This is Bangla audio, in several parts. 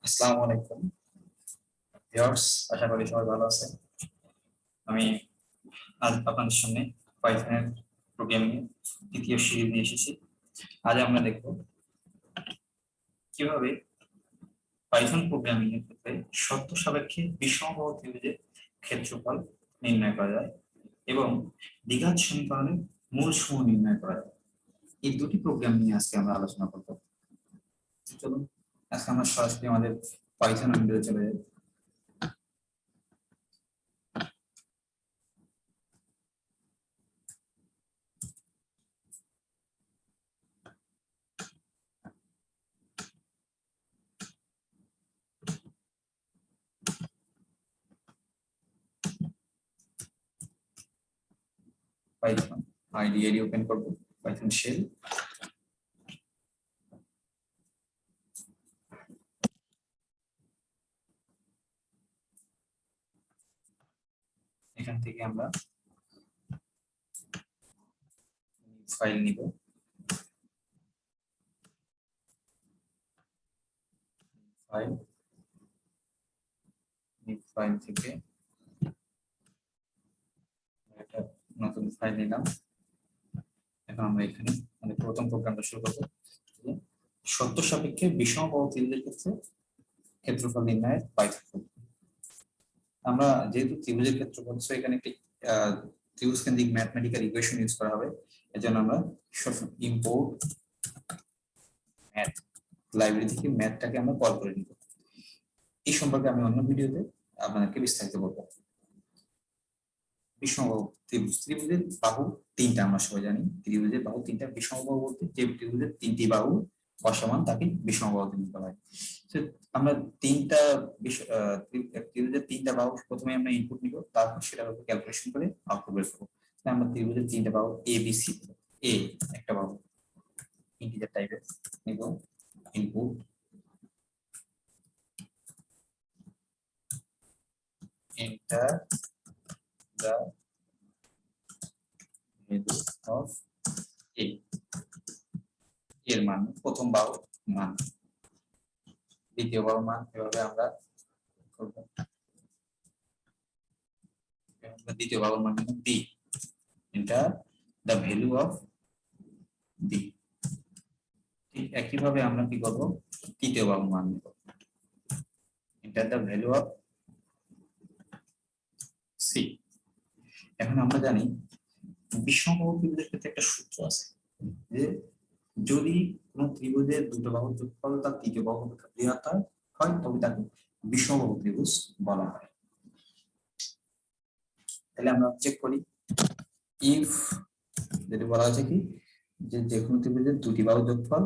আসসালামু আলাইকুম ভিউয়ার্স, আশা করি সবাই ভালো আছেন। আমি আজ আপনাদের সামনে পাইথনের প্রোগ্রামিং এর দ্বিতীয় সিরিজ নিয়ে এসেছি। আজ আমরা দেখব কিভাবে পাইথন প্রোগ্রামিং এর ক্ষেত্রে শর্ত সাপেক্ষে বিষমবাহু ত্রিভুজের ক্ষেত্রফল নির্ণয় করা যায় এবং দ্বিঘাত সমীকরণের মূল সমূহ নির্ণয় করা যায়। এই দুটি প্রোগ্রাম নিয়ে আজকে আমরা আলোচনা করব। চলুন আজকে আমরা সরাসরি আমাদের পাইথন উইন্ডোতে চলে যাই। পাইথন আইডিই ওপেন করব, পাইথন শেল। এখান থেকে আমরা ফাইল নিব। ফাইল থেকে একটা নতুন ফাইল নিলাম। এখন আমরা এখানে প্রথম প্রোগ্রামটা শুরু করব। শর্ত সাপেক্ষে বিষমবাহু ত্রিভুজের ক্ষেত্রে ক্ষেত্রফল নির্ণয়ের পাইথন। আমরা যেহেতু ত্রিভুজের ক্ষেত্রফল, সো এখানে একটি ত্রিভুজ কেন্দ্রিক ম্যাথমেটিক্যাল ইকুয়েশন ইউজ করা হবে। এজন্য আমরা ইম্পোর্ট ম্যাথ লাইব্রেরি থেকে ম্যাথটাকে আমরা কল করে নিব। এই সম্পর্কে আমি অন্য ভিডিওতে আপনাদেরকে বিস্তারিত বলবো। বিষমবাহু ত্রিভুজ, ত্রিভুজের বাহু তিনটা, আমরা সবাই জানি ত্রিভুজের বাহু তিনটা। বিষমবাহু বলতে যে ত্রিভুজের তিনটি বাহু অসমান তাকে বিষমবাহু ত্রিভুজ বলা হয়। আমরা তিনটা ত্রিভুজের তিনটা বাহু প্রথমে আমরা ইনপুট নিব, তারপর সেটার উপর ক্যালকুলেশন করে আউটপুট বের করব। আমরা ত্রিভুজের তিনটা বাহু এ বি সি, এ একটা বাহু ইন্টিজার টাইপের নিব, input enter the value of a, এর মান প্রথম বাহু মান, দ্বিতীয় বাহু মান। এভাবে আমরা করব। দ্বিতীয় বাহুর মান b, enter the value of b। ঠিক একইভাবে আমরা কি করব, তৃতীয় বাহুর মান নেব, enter the value of c। এখন আমরা জানি বিষমবাহু ত্রিভুজের ক্ষেত্রে একটা সূত্র আছে যে যদি কোন ত্রিভুজের দুটো বাহুর যোগফল তার তৃতীয় বাহু অপেক্ষা বৃহত্তর হয় তবে তাকে বিষমবাহু ত্রিভুজ বলা হয়। তাহলে আমরা চেক করি, ইফ যেটা বলা হয়েছে কি যে যে কোনো ত্রিভুজের দুটি বাহুর যোগফল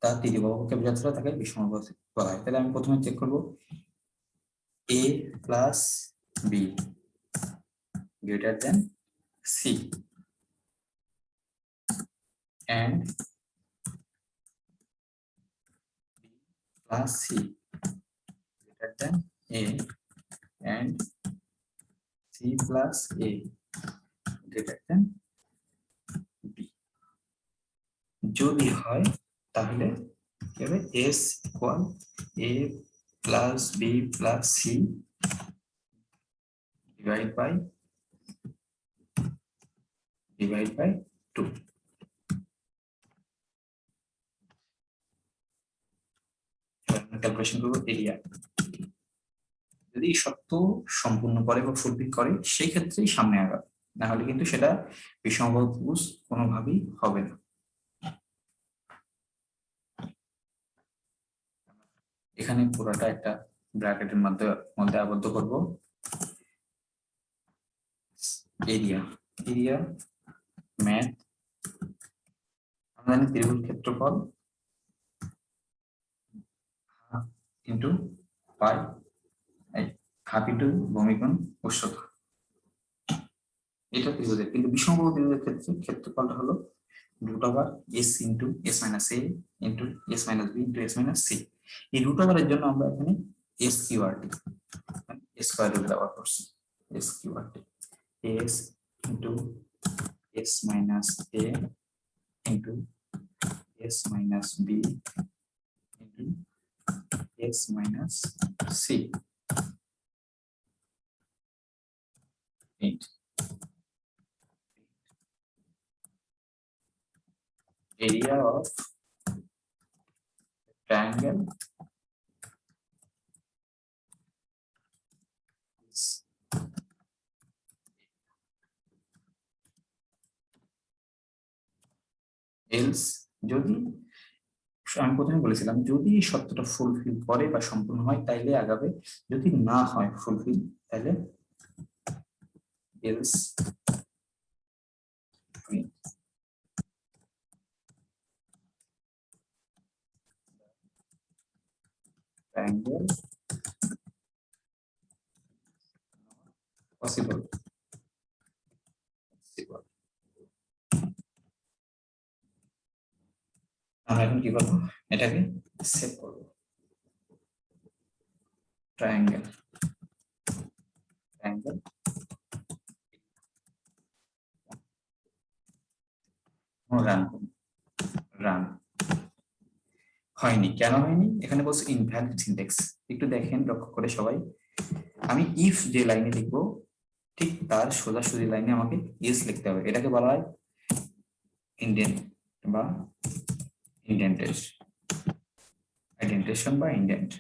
তার তৃতীয় বাহু অপেক্ষা বৃহত্তর তাকে বিষমবাহু বলা হয়। তাহলে আমি প্রথমে চেক করব a plus b greater than c and b plus c greater than a and c plus a greater than b। যদি হয় তাহলে কি হবে, s equal a plus b plus c divided by 2। Calculation করব এরিয়া। যদি সত্য সম্পূর্ণ করে বা ফুলফিল করে সেই ক্ষেত্রেই সামনে আগাবে, না হলে কিন্তু সেটা বিষমবাহু ত্রিভুজ কোনোভাবেই হবে না। এখানে পুরোটা একটা ব্র্যাকেটের মধ্যে আবদ্ধ করব। এরিয়া ম্যাথ, আমরা জানি ত্রিভুজ ক্ষেত্রফল ইন্টু পাই, হাফ ইন্টু ভূমি গুণ উচ্চতা। এটা ত্রিভুজের, কিন্তু বিষমবাহু ত্রিভুজের ক্ষেত্রে ক্ষেত্রফলটা হলো √s into s minus a into s minus b into s minus c। এই √এর জন্য আমরা এখানে sqrt স্কয়ার রুট ব্যবহার করছি। sqrt s into s minus a into s minus b into bx minus c. Area of triangle is else যদি আমি প্রথমে বলেছিলাম যদি এই শর্তটা ফুলফিল করে বা সম্পূর্ণ হয় তাইলে আগাবে, যদি না হয় ফুলফিল তাহলে else triangle possible. আমরা এখন কি করবো, এটাকে সেভ করবো। ট্রায়াঙ্গেল ট্রায়াঙ্গেল রান রান হয়নি, কেন হয়নি? এখানে বলছে ইনভ্যালিড সিনট্যাক্স। একটু দেখেন, লক্ষ্য করে সবাই, আমি ইফ যে লাইনে লিখবো ঠিক তার সোজাসুজি লাইনে আমাকে ইস লিখতে হবে। এটাকে বলা হয় ইন্ডেন্ট বা ইন্ডেন্টেশন বা ইন্ডেন্ট।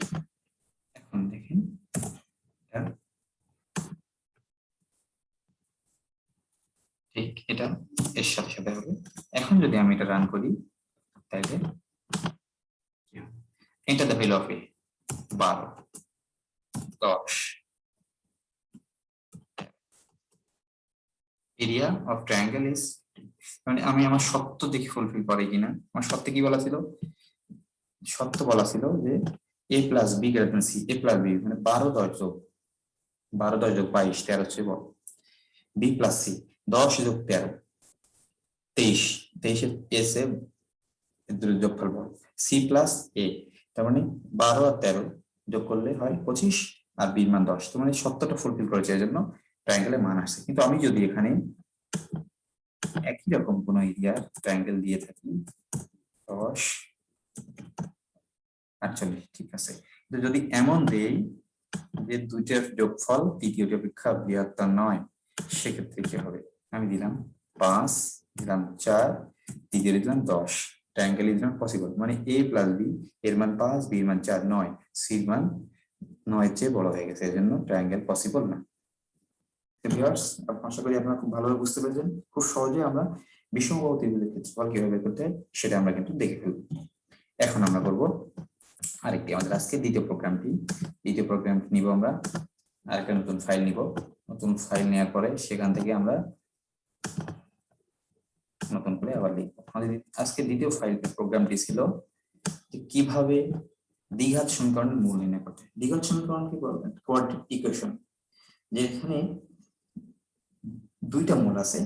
এখন দেখেন ঠিক এটা এর সাথে সাথে হবে। এখন যদি আমি এটা রান করি তাহলে enter the value of a 12 10 area of triangle is, মানে আমি আমার সত্য দেখি ফুলফিল করে কিনা। আমার সত্যে কি বলা ছিল, সত্য বলা ছিল যে a plus B greater than C, a plus B মানে 12 10 যোগ 22 13 হচ্ছে বল, বি প্লাস সি 10 যোগ 13 23 23 এস এ যোগফল বল, সি প্লাস এ তার মানে 12 আর 13 যোগ করলে হয় 25 আর বির মান 10। তো মানে সত্যটা ফুলফিল করেছে, এর জন্য ট্রায়াঙ্গেলের মান আসছে। কিন্তু আমি যদি এখানে একই রকম কোন এরিয়া ট্রায়াঙ্গেল দিয়ে থাকি 10 48, ঠিক আছে, কিন্তু যদি এমন দেই যে দুইটার যোগফল তৃতীয়টি অপেক্ষা বৃহত্তর নয়, সেক্ষেত্রে কি হবে? আমি দিলাম 5, দিলাম 4, তৃতীয় দিলাম 10, ট্রায়াঙ্গেল দিলাম পসিবল, মানে a প্লাস বি এর মান 5, বি এর মান 4 9, সি এর মান 9 এর চেয়ে বড় হয়ে গেছে, এর জন্য ট্রায়াঙ্গেল পসিবল না। ভিউয়ার্স, আশা করি আপনারা খুব ভালোভাবে বুঝতে পেরেছেন। খুব সহজে আমরা বিষমবাহু ত্রিভুজের ক্ষেত্রফল কিভাবে বের করতে হয় সেটা আমরা কিন্তু দেখে ফেলব। এখন আমরা করব আরেকটি, আমাদের আজকে দ্বিতীয় প্রোগ্রামটি নিব আমরা আরেকটা নতুন ফাইল নিব। নতুন ফাইল নেওয়ার পরে সেখান থেকে আমরা নতুন করে আবার লিখব। আমাদের আজকে দ্বিতীয় ফাইল প্রোগ্রামটি ছিল যে কিভাবে দ্বিঘাত সমীকরণের মূল নির্ণয় করতে। দ্বিঘাত সমীকরণ কি বলবো, কোয়াড্রেটিক ইকুয়েশন, যেখানে দুইটা মূল আছে,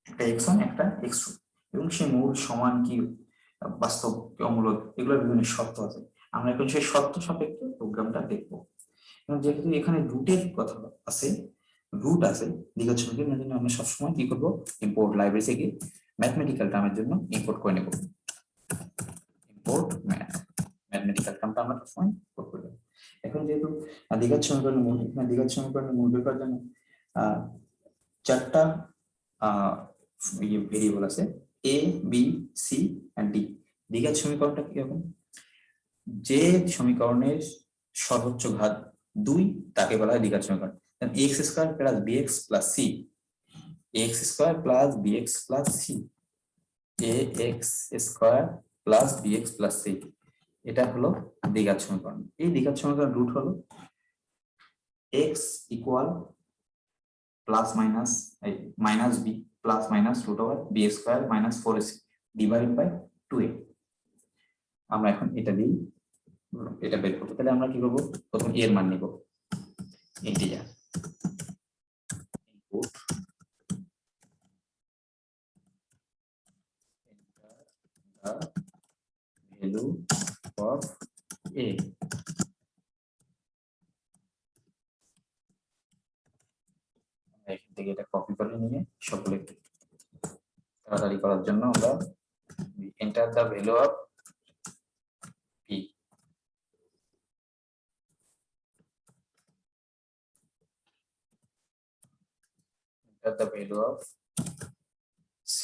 একটা x1 একটা x2, এবং সেই মূল সমান কি বাস্তব কি অমূলক, এগুলোর বিভিন্ন শর্ত আছে। আমরা এখন সেই শর্ত সাপেক্ষে প্রোগ্রামটা দেখব। এবং যেহেতু এখানে রুটের কথা আছে, রুট আছে দ্বিঘাত সমীকরণের জন্য আমরা সবসময় কি করব, ইম্পোর্ট লাইব্রেরি থেকে ম্যাথমেটিক্যাল টার্মের জন্য ইম্পোর্ট করে নেব। ইম্পোর্ট ম্যাথমেটিক্যাল টার্মটা আমরা সবসময় ইম্পোর্ট করে নেব। এখন যেহেতু দ্বিঘাত সমীকরণের মূল, এখানে দ্বিঘাত সমীকরণের মূল বের করার জন্য চারটা ভেরিয়েবল আছে, a b c and d। দ্বিঘাত সমীকরণটা কি হবে, যে সমীকরণের সর্বোচ্চ ঘাত 2 তাকে বলা হয় দ্বিঘাত সমীকরণ। ax square plus bx plus c, ax square plus bx plus c, ax square plus bx plus c, এটা হলো দ্বিঘাত সমীকরণ। এই দ্বিঘাত সমীকরণ রুট হলো x equal plus minus minus b plus minus root over B square minus 4ac divided by 2a। আমরা এখন এটা দিই, এটা বের করব। তাহলে আমরা কি করব, প্রথম এর মান নিব, integer input enter the value of a। এখান থেকে এটা কপি করে নিয়ে সকলে তাড়াতাড়ি করার জন্য আমরা enter the value of p, the value of c.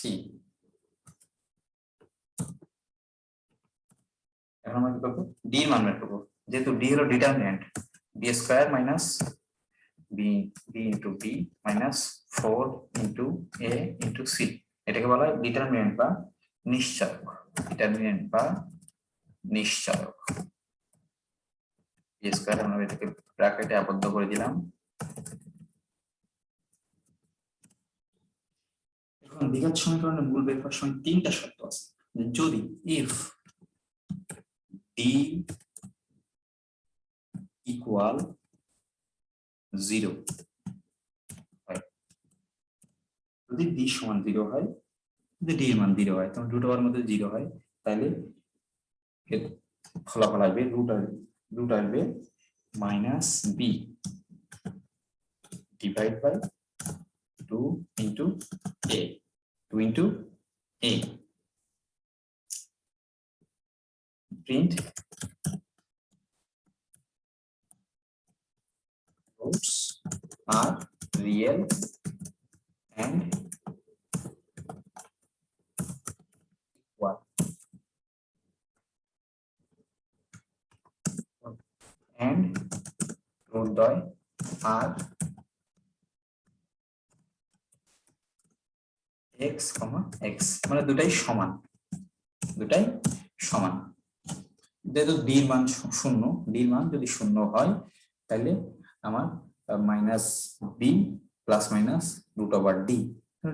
এখন আমরা কি করবো, d এর মান বের করবো, যেহেতু d হলো determinant, b square minus b into b minus 4 into a into c, এটাকে বলা হয় ডিটারমিন্যান্ট বা নিশ্চায়ক। ডিটারমিন্যান্ট বা নিশ্চায়ক b স্কয়ার, আমরা এটাকে ব্র্যাকেটে আবদ্ধ করে দিলাম। এখন দ্বিঘাত সমীকরণের মূল বের করার সময় তিনটা শর্ত আছে। যদি if d equal 0 হয়, যদি d সমান 0 হয়, যদি d এর মান 0 হয়, তখন রুট ওভার মধ্যে 0 হয়, তাহলে এর ফলাফল আসবে রুট আসবে minus b divide by 2 into a, 2 into a। Print roots are real and equal, and root দ্বয় are x, x, মানে দুটাই সমান, দুটাই সমান। যেহেতু d এর মান শূন্য, d এর মান যদি শূন্য হয়, তাহলে আমার minus b plus minus root over d,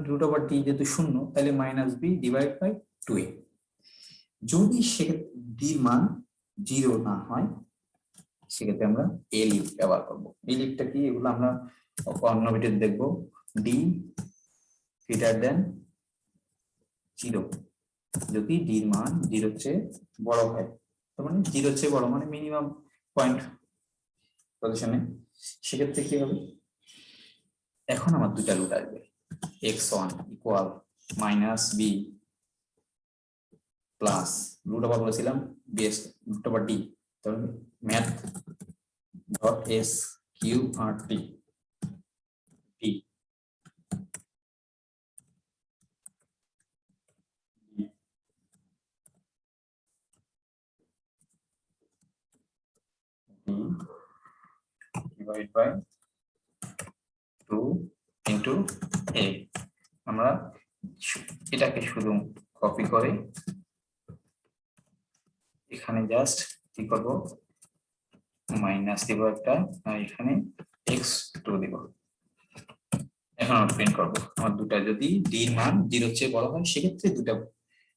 root over d যেহেতু শূন্য, তাহলে minus b divide by 2a। যদি সেক্ষেত্রে d এর মান 0 না হয়, সেক্ষেত্রে আমরা a লিফট ব্যবহার করবো। a লিফটটা কি, এগুলো আমরা অন্য ভিডিওতে দেখবো। d গ্রেটার দেন 0, যদি d এর মান 0 চেয়ে বড় হয়, তার মানে 0 চেয়ে বড় মানে মিনিমাম পয়েন্ট পজিশনে, সেক্ষেত্রে কি হবে, এখন আমার দুটা রুট আসবে, x1 equal minus b plus root over বলেছিলাম bs রুট ওভার d, তাহলে math dot S Q R T T divide by 2 into a। আমরা এটাকে শুধু কপি করে এখানে জাস্ট কি করব, মাইনাস দিব একটা, আর এখানে x2 দিব। এখন আমরা প্রিন্ট করব, আমার দুটা যদি d এর মান 0 চেয়ে বড় হয়, সেক্ষেত্রে দুটা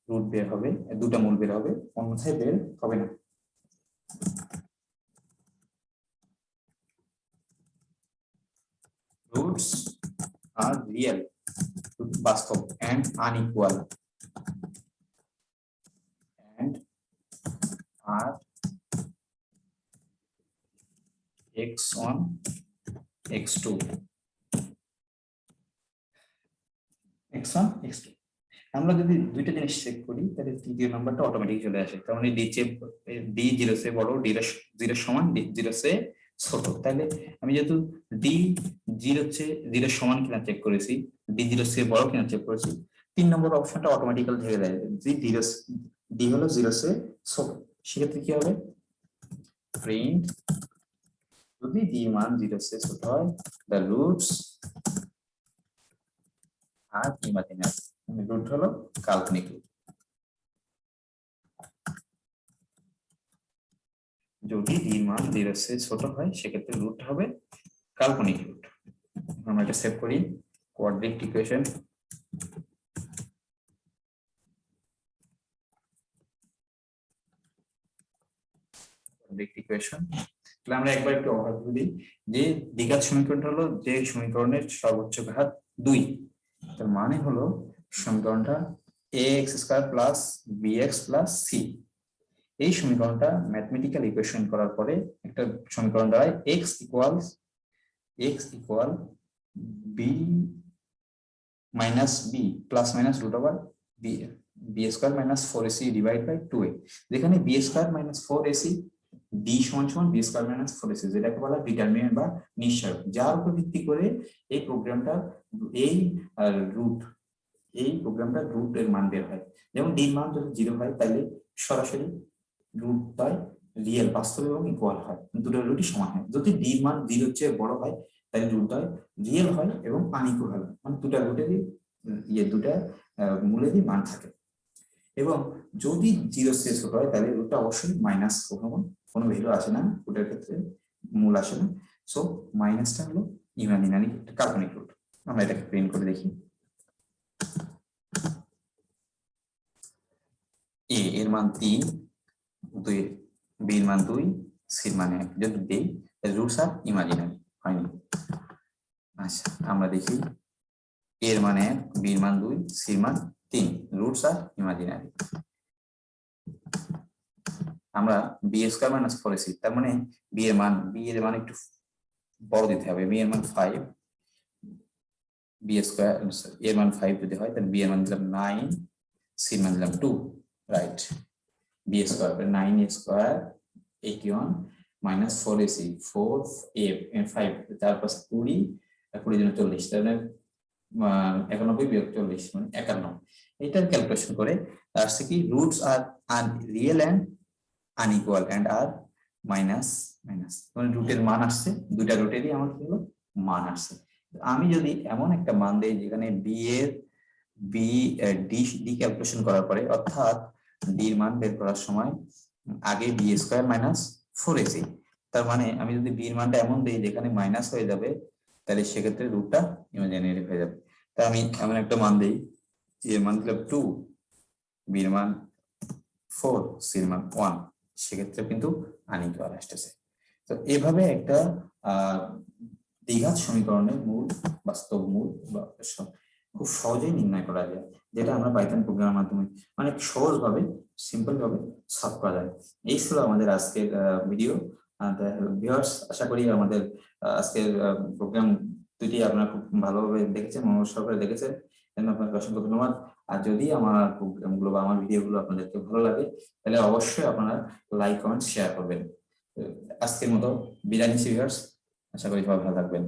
রুট বের হবে, দুটা মূল বের হবে, অন্যথায় বের হবে না। রুটস আর রিয়েল, বাস্তব, and unequal, and are x1 x2 x1 x2। আমরা যদি দুইটা জিনিস চেক করি, তাহলে তৃতীয় নাম্বারটা অটোমেটিক চলে আসে। তার মানে d 0 চেয়ে বড়, d 0 সমান, d 0 চেয়ে ছোট। তাহলে আমি যেহেতু d 0 চেয়ে 0 সমান কিনা চেক করেছি, d 0 চেয়ে বড় কিনা চেক করেছি, 3 নম্বর অপশনটা অটোমেটিক্যালি থেকে যায়, d হলো 0 চেয়ে ছোট। সেক্ষেত্রে কি হবে, প্রিন্ট যদি d মান 0 চেয়ে ছোট হয়, the roots are imaginary, root হলো কাল্পনিক রুট। যদি d মান 0 চেয়ে ছোট হয়, সেক্ষেত্রে রুট হবে কাল্পনিক রুট। আমরা এটা সেভ করি, কোয়াড্রিক ইকুয়েশন। তাহলে আমরা একবার একটু ওভারভিউ দিই, যে দ্বিঘাত সমীকরণটা হলো যে সমীকরণের সর্বোচ্চ ঘাত 2, তার মানে হলো সমীকরণটা ax² plus bx plus c। এই সমীকরণটা ম্যাথমেটিক্যাল ইকুয়েশন করার পরে একটা সমীকরণ দাঁড়ায় x equal b minus b plus minus root over b² minus 4ac divide by 2a, যেখানে b² মাইনাস 4ac ডি সমান সমান বি স্কয়ার মাইনাস 4ac, যেটাকে বলা হয় ডিটারমিনেন্ট বা নিশ্চয়ক, যার উপর ভিত্তি করে এই প্রোগ্রামটা এই রুট এর মান বের হয়। যেমন ডি এর মান যদি 0 হয় তাহলে সরাসরি রুটটাই রিয়েল, বাস্তব এবং ইকুয়াল হয়, দুটো রুটই সমান হয়। যদি ডি এর মান 0 এর চেয়ে বড় হয় তাহলে রুটটাই রিয়েল হয় এবং আনইকুয়াল হয়, মানে দুটো রুটেরই দুটা মূলেরই মান থাকে। এবং যদি 0 চেয়ে ছোট হয় তাহলে রুটটা অবশ্যই মাইনাস, কোনো ভ্যালু আসে না রুটের ক্ষেত্রে, মূল আসে না। সো মাইনাসটা হলো ইমাজিনারি একটা কাল্পনিক রুট। আমরা এটাকে প্রিন্ট করে দেখি। এ এর মান 3, বি এর মান 2, সি এর মান 1 যদি দেই তাহলে রুটস আর ইমাজিনারি হয়নি। আচ্ছা আমরা দেখি এ এর মান 1, বি এর মান 2, সি এর মান 3, রুটস আর ইমাজিনারি। আমরা বি স্কয়ার মাইনাস 4ac, তার মানে বি এর মান একটু বড় দিতে হবে। বি এর মান 5, বি স্কয়ার এর মান 5 যদি হয় তাহলে বি এর মান দিলাম 9, সি এর মান দিলাম 2, right. B square 9 square 81 minus 4ac, 4 a 5 তারপর 20, 20 জন 40, তাহলে 91 বিয়োগ 40 মানে 51। এটার ক্যালকুলেশন করে আসছে কি roots are real and unequal and are minus, মানে রুটের মান আসছে, দুইটা রুটেরই আমার কি হলো মান আসছে। আমি যদি এমন একটা মান দেই যেখানে ডি ক্যালকুলেশন করার পরে, অর্থাৎ ডি এর মান বের করার সময় আগে বি স্কয়ার মাইনাস 4ac, তার মানে আমি যদি বি এর মানটা এমন দেই যেখানে মাইনাস হয়ে যাবে তাহলে সেক্ষেত্রে রুটটা ইমাজিনারি হয়ে যাবে। তাই আমি এমন একটা মান দেই, এর মান দিলাম 2, বি এর মান 4, সি এর মান 1, সেক্ষেত্রে কিন্তু আনইকুয়াল আসতেছে। তো এভাবে একটা দ্বিঘাত সমীকরণের মূল, বাস্তব মূল বা খুব সহজেই নির্ণয় করা যায়, যেটা আমরা পাইথন প্রোগ্রামের মাধ্যমে অনেক সহজভাবে সিম্পল ভাবে সলভ করা যায়। এই ছিল আমাদের আজকের ভিডিও। ভিউয়ার্স, আশা করি আমাদের আজকের প্রোগ্রাম দুটি আপনারা খুব ভালোভাবে দেখেছেন, মনোযোগ সহকারে দেখেছেন, জন্য আপনাকে অসংখ্য ধন্যবাদ। আর যদি আমার প্রোগ্রামগুলো বা আমার ভিডিওগুলো আপনাদেরকে ভালো লাগে তাহলে অবশ্যই আপনারা লাইক, কমেন্ট, শেয়ার করবেন। আজকের মতো বিদায় নিচ্ছি ভিউয়ার্স, আশা করি সবাই ভালো থাকবেন।